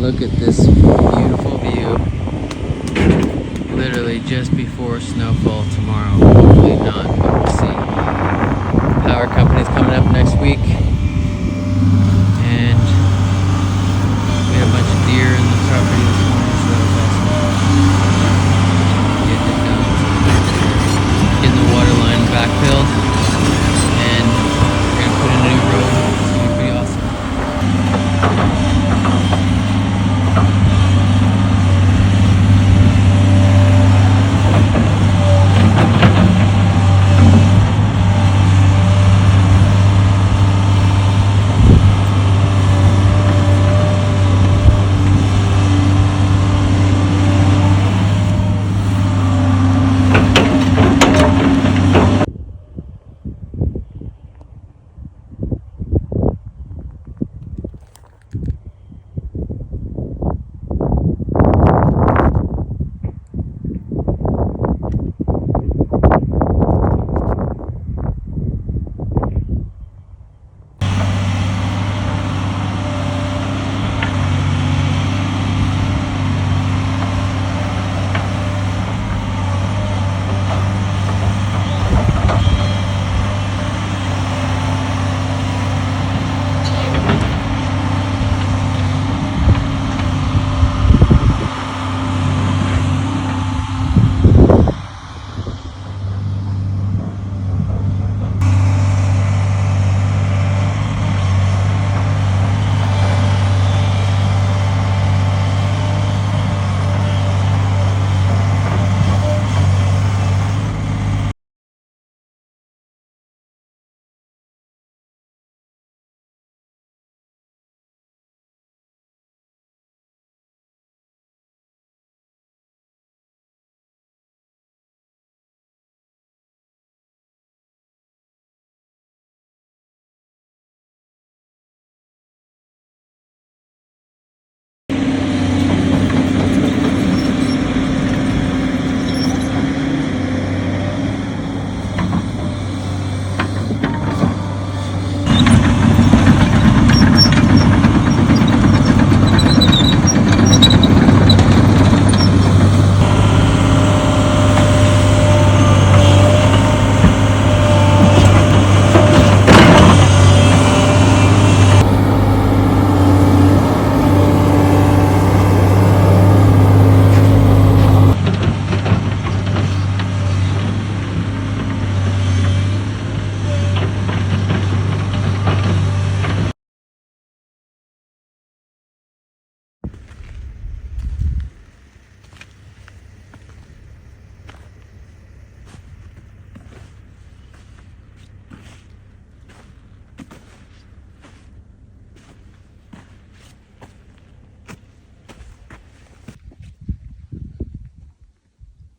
Look at this beautiful view. Literally just before snowfall tomorrow. Hopefully not, but we'll see. Power company's coming up next week. And we had a bunch of deer in the property this morning, so that was awesome. Getting it done. Getting the water line backfilled. And we're going to put in a new road. It's going to be pretty awesome.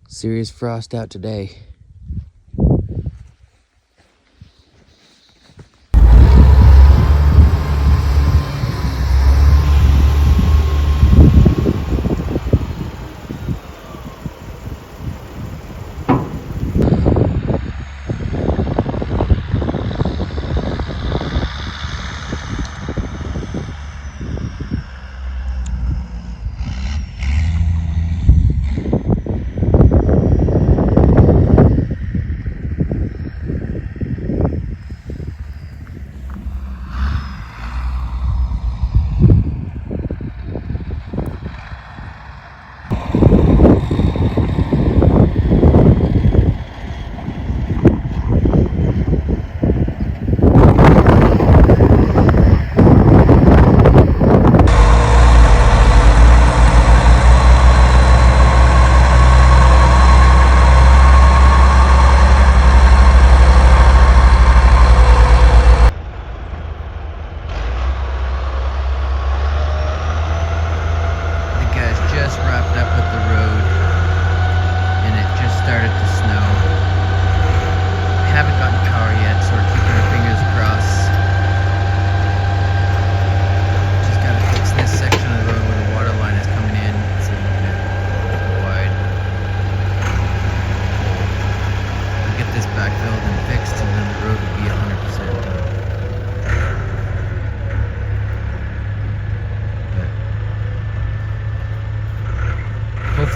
Serious frost out today.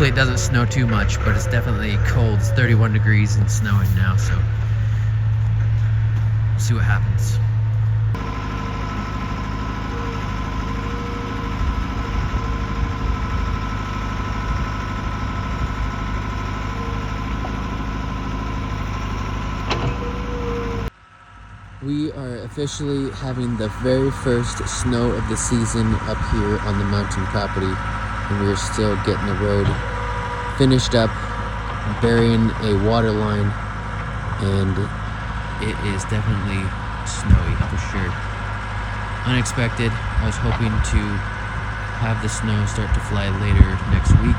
Hopefully it doesn't snow too much, but it's definitely cold. It's 31 degrees and snowing now, so we'll see what happens. We are officially having the very first snow of the season up here on the mountain property, and we're still getting the road finished up, burying a water line, and it is definitely snowy for sure. Unexpected. I was hoping to have the snow start to fly later next week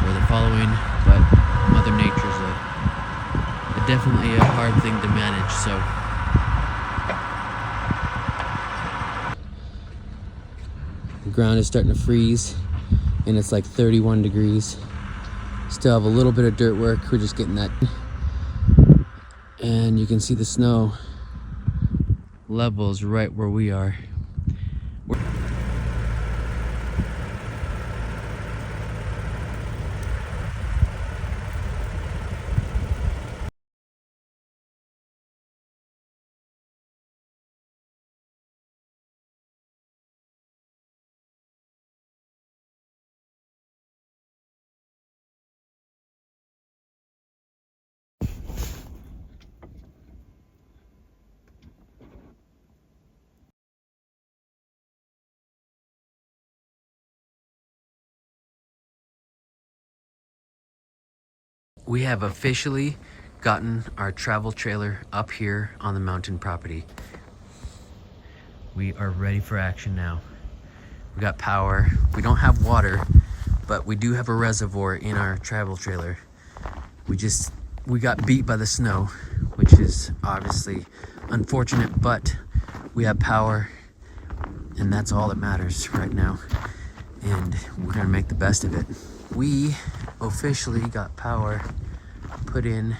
or the following, but Mother Nature's definitely a hard thing to manage, so the ground is starting to freeze and it's like 31 degrees. Still have a little bit of dirt work. We're just getting that. And you can see the snow levels right where we are. We have officially gotten our travel trailer up here on the mountain property. We are ready for action now. We got power. We don't have water, but we do have a reservoir in our travel trailer. We got beat by the snow, which is obviously unfortunate, but we have power, and that's all that matters right now. And we're gonna make the best of it. We officially got power put in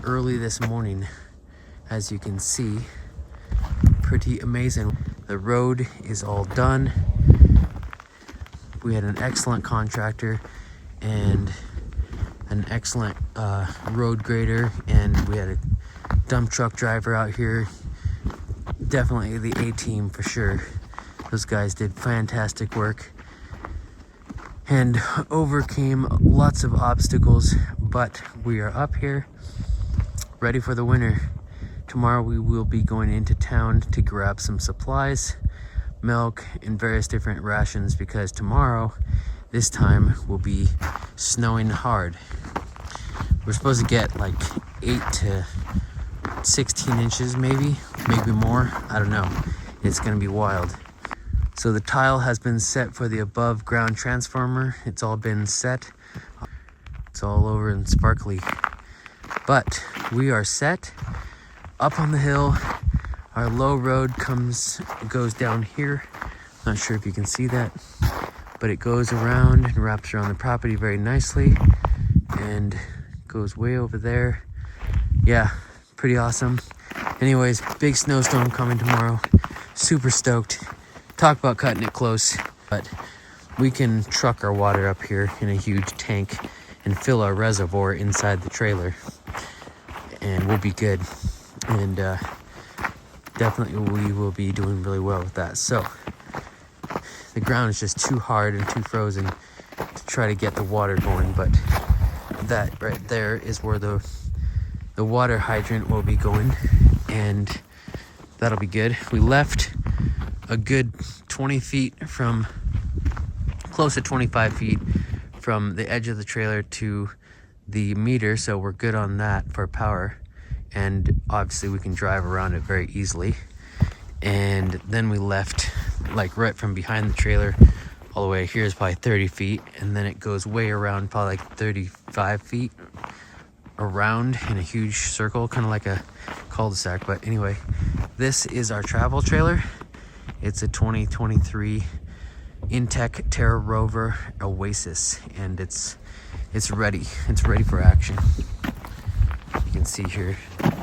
early this morning, as you can see. Pretty amazing. The road is all done. We had an excellent contractor and an excellent road grader, and we had a dump truck driver out here. Definitely the A-team for sure. Those guys did fantastic work and overcame lots of obstacles, but we are up here ready for the winter. Tomorrow we will be going into town to grab some supplies, milk, and various different rations, because tomorrow, this time, will be snowing hard. We're supposed to get like 8 to 16 inches, maybe more. I don't know. It's gonna be wild. So the tile has been set for the above ground transformer. It's all been set. It's all over and sparkly. But we are set up on the hill. Our low road goes down here. Not sure if you can see that, but it goes around and wraps around the property very nicely and goes way over there. Yeah, pretty awesome. Anyways, big snowstorm coming tomorrow. Super stoked. Talk about cutting it close, but we can truck our water up here in a huge tank and fill our reservoir inside the trailer, and we'll be good. And definitely we will be doing really well with that. So the ground is just too hard and too frozen to try to get the water going, but that right there is where the water hydrant will be going, and that'll be good. We left a good 20 feet from, close to 25 feet from the edge of the trailer to the meter, so we're good on that for power, and obviously we can drive around it very easily. And then we left like right from behind the trailer all the way here is probably 30 feet, and then it goes way around, probably like 35 feet around in a huge circle, kind of like a cul-de-sac. But anyway, this is our travel trailer. It's a 2023 Intech Terra Rover Oasis, and it's ready. It's ready for action. You can see here it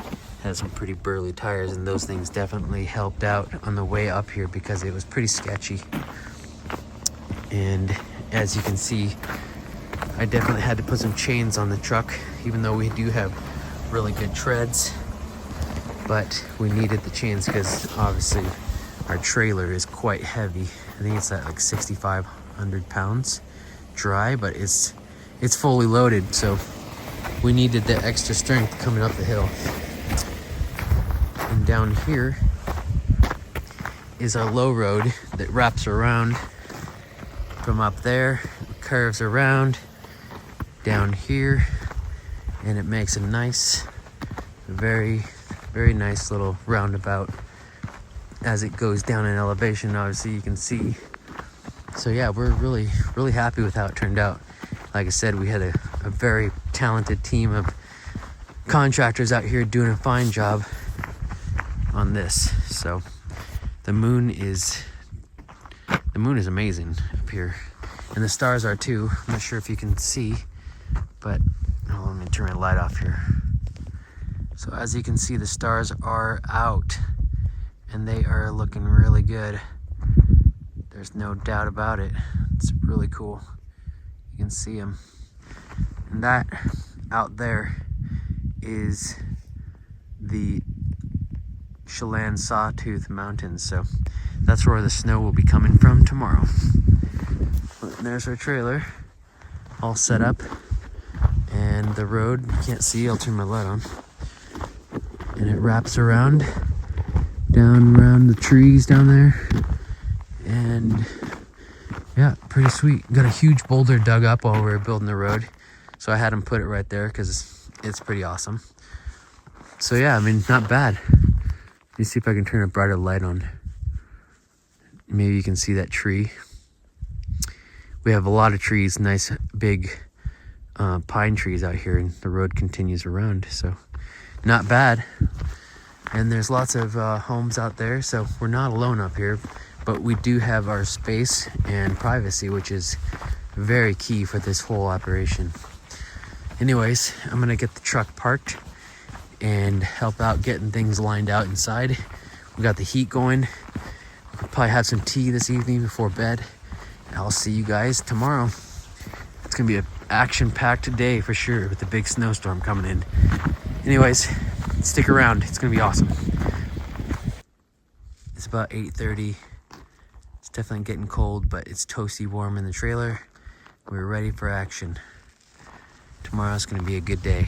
has some pretty burly tires, and those things definitely helped out on the way up here because it was pretty sketchy. And as you can see, I definitely had to put some chains on the truck, even though we do have really good treads. But we needed the chains because obviously our trailer is quite heavy. I think it's at like 6,500 pounds dry, but it's fully loaded, so we needed the extra strength coming up the hill. And down here is our low road that wraps around from up there, curves around down here, and it makes a nice, very nice little roundabout as it goes down in elevation. Obviously you can see. So yeah, we're really happy with how it turned out. Like I said, we had a very talented team of contractors out here doing a fine job on this. So the moon is amazing up here, and the stars are too. I'm not sure if you can see, but let me turn my light off here. So as you can see, the stars are out and they are looking really good. There's no doubt about it. It's really cool. You can see them. And that out there is the Chelan Sawtooth Mountains. So that's where the snow will be coming from tomorrow. And there's our trailer all set up. And the road, you can't see, I'll turn my light on. And it wraps around, down around the trees down there. And yeah, pretty sweet. Got a huge boulder dug up while we were building the road. So I had him put it right there because it's pretty awesome. So yeah, I mean, not bad. Let me see if I can turn a brighter light on. Maybe you can see that tree. We have a lot of trees, nice big pine trees out here, and the road continues around. So not bad. And there's lots of homes out there, so we're not alone up here, but we do have our space and privacy, which is very key for this whole operation. Anyways, I'm gonna get the truck parked and help out getting things lined out inside. We got the heat going. We'll probably have some tea this evening before bed. I'll see you guys tomorrow. It's gonna be an action-packed day for sure with the big snowstorm coming in. Anyways, stick around. It's gonna be awesome. It's about 8:30. It's definitely getting cold, but it's toasty warm in the trailer. We're ready for action. Tomorrow's gonna be a good day.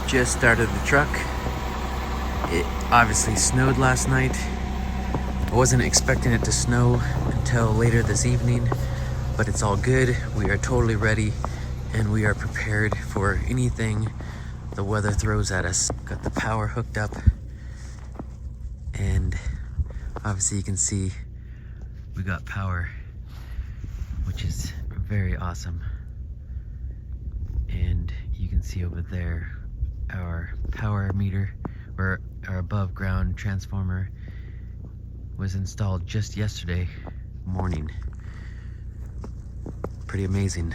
Just started the truck. It obviously snowed last night. I wasn't expecting it to snow until later this evening, but it's all good. We are totally ready and we are prepared for anything the weather throws at us. Got the power hooked up, and obviously you can see we got power, which is very awesome. And you can see over there our power meter, or our above ground transformer, was installed just yesterday morning. Pretty amazing.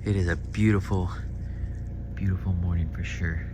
It is a beautiful, beautiful morning for sure.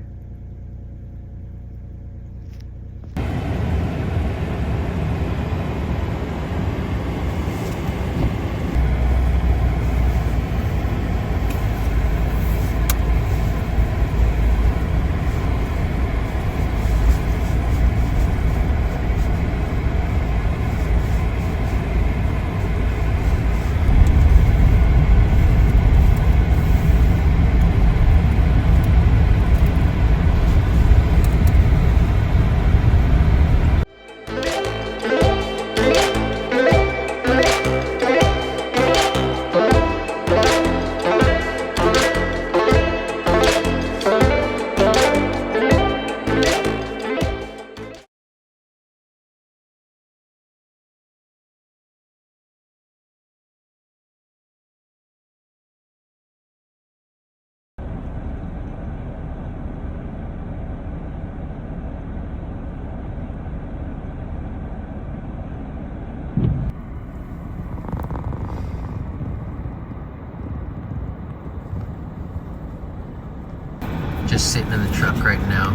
just sitting in the truck right now.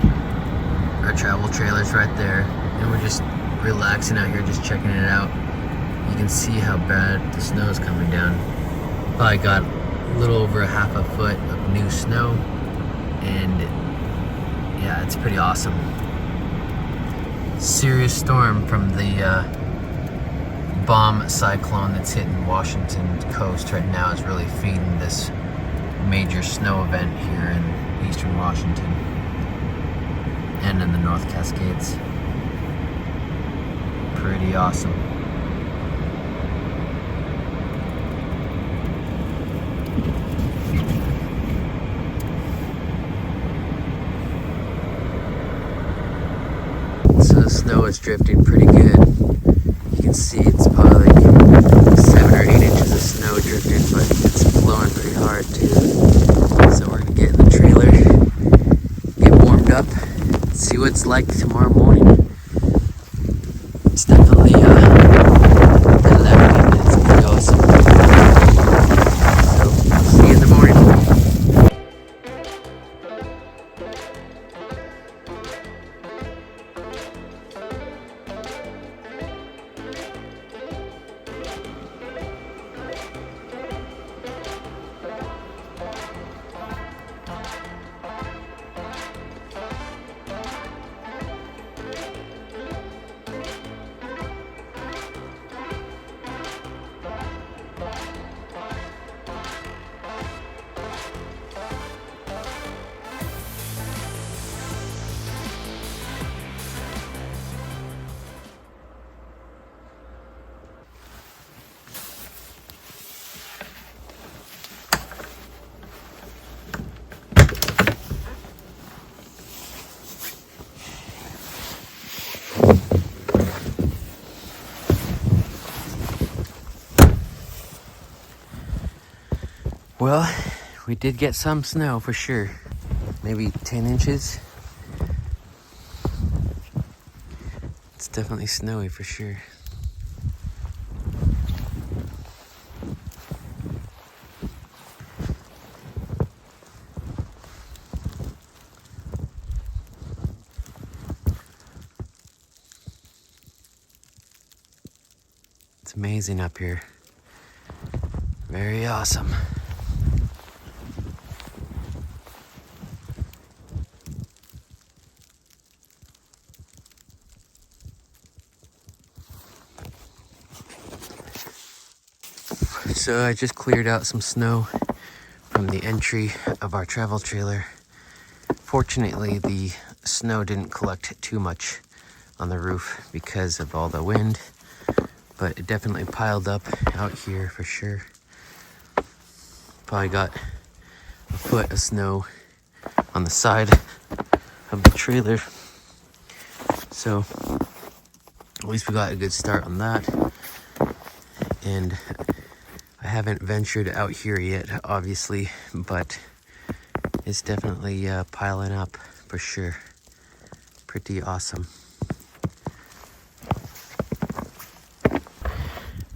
Our travel trailer's right there, and we're just relaxing out here, just checking it out. You can see how bad the snow is coming down. Probably got a little over a half a foot of new snow, and yeah, it's pretty awesome. Serious storm from the Bomb Cyclone that's hitting Washington coast right now is really feeding this major snow event here in eastern Washington and in the North Cascades. Pretty awesome. So the snow is drifting pretty good. You can see it's probably like 7 or 8 inches of snow drifting, but it's blowing pretty hard too. So we're gonna get in the trailer, get warmed up, see what it's like tomorrow morning. It's definitely 11 and it's pretty awesome. So see you in the morning. Well, we did get some snow for sure. Maybe 10 inches. It's definitely snowy for sure. It's amazing up here. Very awesome. So I just cleared out some snow from the entry of our travel trailer. Fortunately, the snow didn't collect too much on the roof because of all the wind, but it definitely piled up out here for sure. Probably got a foot of snow on the side of the trailer. So at least we got a good start on that. And I haven't ventured out here yet, obviously, but it's definitely piling up for sure. Pretty awesome.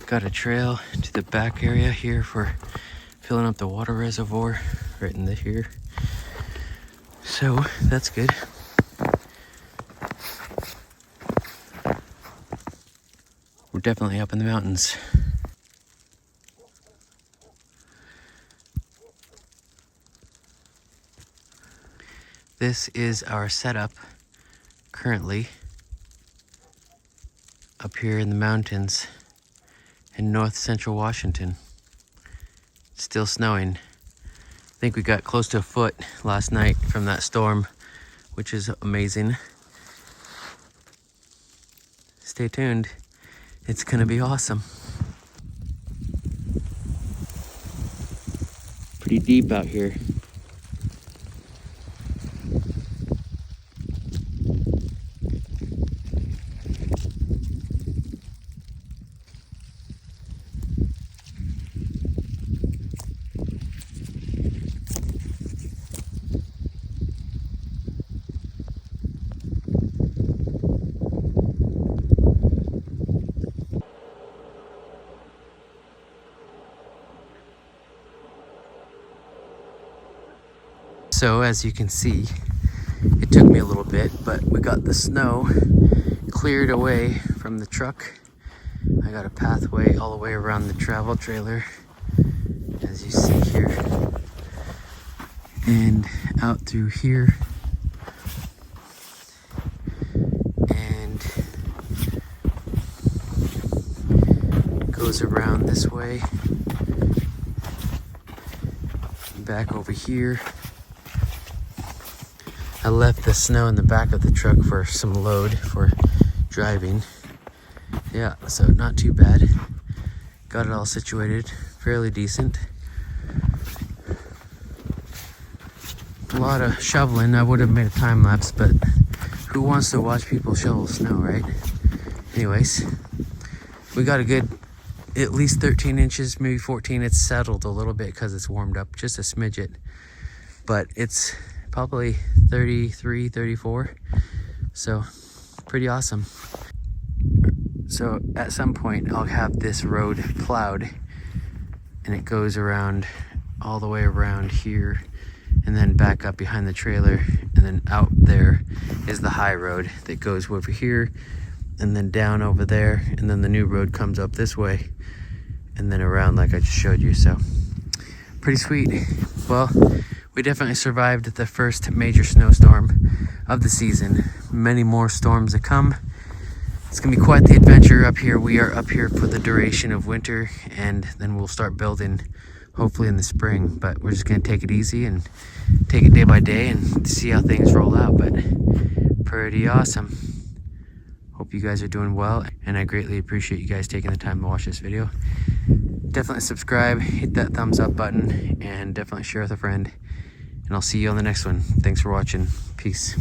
Got a trail to the back area here for filling up the water reservoir right in here. So that's good. We're definitely up in the mountains. This is our setup currently up here in the mountains in north central Washington. It's still snowing. I think we got close to a foot last night from that storm, which is amazing. Stay tuned. It's gonna be awesome. Pretty deep out here. So as you can see, it took me a little bit, but we got the snow cleared away from the truck. I got a pathway all the way around the travel trailer, as you see here, and out through here, and goes around this way, back over here. I left the snow in the back of the truck for some load for driving. Yeah, so not too bad. Got it all situated, fairly decent. A lot of shoveling. I would have made a time lapse, but who wants to watch people shovel snow, right? Anyways, we got a good at least 13 inches, maybe 14. It's settled a little bit because it's warmed up just a smidget, but it's probably 33, 34. So pretty awesome. So at some point I'll have this road plowed, and it goes around all the way around here and then back up behind the trailer, and then out there is the high road that goes over here and then down over there, and then the new road comes up this way and then around like I just showed you. So pretty sweet. Well, we definitely survived the first major snowstorm of the season. Many more storms to come. It's gonna be quite the adventure up here. We are up here for the duration of winter, and then we'll start building hopefully in the spring. But we're just gonna take it easy and take it day by day and see how things roll out. But pretty awesome. Hope you guys are doing well, and I greatly appreciate you guys taking the time to watch this video. Definitely subscribe, hit that thumbs up button, and definitely share with a friend. And I'll see you on the next one. Thanks for watching. Peace.